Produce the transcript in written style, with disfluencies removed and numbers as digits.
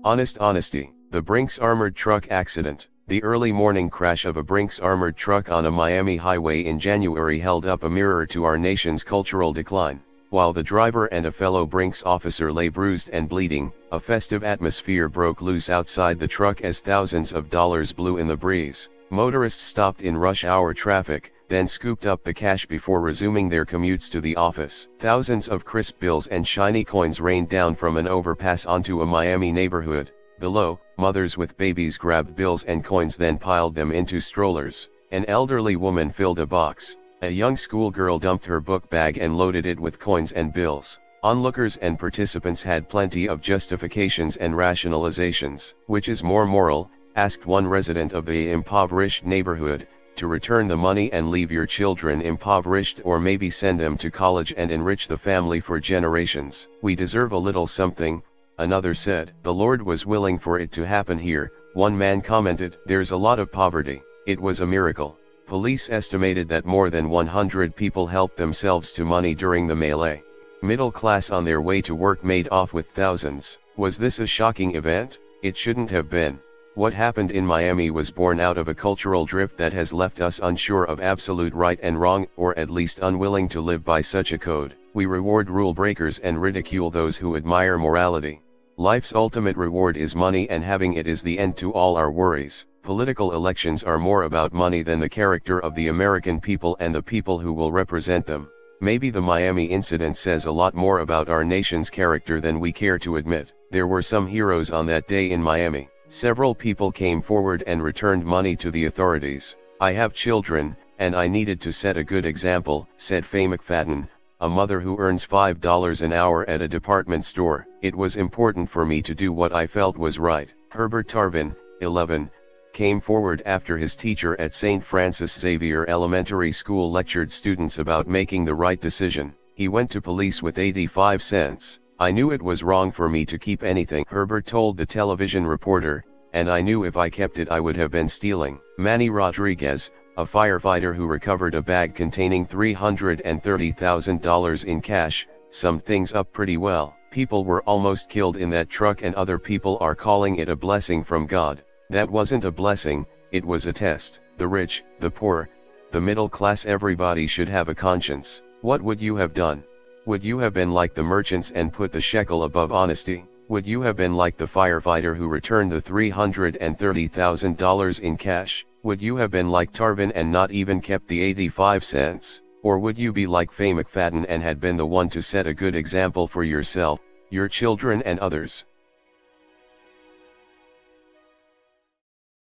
Honest honesty. The Brinks armored truck accident. The early morning crash of a Brinks armored truck on a Miami highway in January held up a mirror to our nation's cultural decline. While the driver and a fellow Brinks officer lay bruised and bleeding, a festive atmosphere broke loose outside the truck as thousands of dollars blew in the breeze. Motorists stopped in rush hour traffic, then scooped up the cash before resuming their commutes to the office. Thousands of crisp bills and shiny coins rained down from an overpass onto a Miami neighborhood. Below, mothers with babies grabbed bills and coins then piled them into strollers. An elderly woman filled a box. A young schoolgirl dumped her book bag and loaded it with coins and bills. Onlookers and participants had plenty of justifications and rationalizations. Which is more moral, asked one resident of the impoverished neighborhood, to return the money and leave your children impoverished, or maybe send them to college and enrich the family for generations. We deserve a little something, another said. The Lord was willing for it to happen here, one man commented. There's a lot of poverty. It was a miracle. Police estimated that more than 100 people helped themselves to money during the melee. Middle class on their way to work made off with thousands. Was this a shocking event? It shouldn't have been. What happened in Miami was born out of a cultural drift that has left us unsure of absolute right and wrong, or at least unwilling to live by such a code. We reward rule breakers and ridicule those who admire morality. Life's ultimate reward is money, and having it is the end to all our worries. Political elections are more about money than the character of the American people and the people who will represent them. Maybe the Miami incident says a lot more about our nation's character than we care to admit. There were some heroes on that day in Miami. Several people came forward and returned money to the authorities. I have children, and I needed to set a good example, said Faye McFadden, a mother who earns $5 an hour at a department store. It was important for me to do what I felt was right. Herbert Tarvin, 11, came forward after his teacher at St. Francis Xavier Elementary School lectured students about making the right decision. He went to police with 85 cents. I knew it was wrong for me to keep anything, Herbert told the television reporter, and I knew if I kept it I would have been stealing. Manny Rodriguez, a firefighter who recovered a bag containing $330,000 in cash, summed things up pretty well. People were almost killed in that truck and other people are calling it a blessing from God. That wasn't a blessing, it was a test. The rich, the poor, the middle class, everybody should have a conscience. What would you have done? Would you have been like the merchants and put the shekel above honesty? Would you have been like the firefighter who returned the $330,000 in cash? Would you have been like Tarvin and not even kept the 85 cents? Or would you be like Faye McFadden and had been the one to set a good example for yourself, your children and others?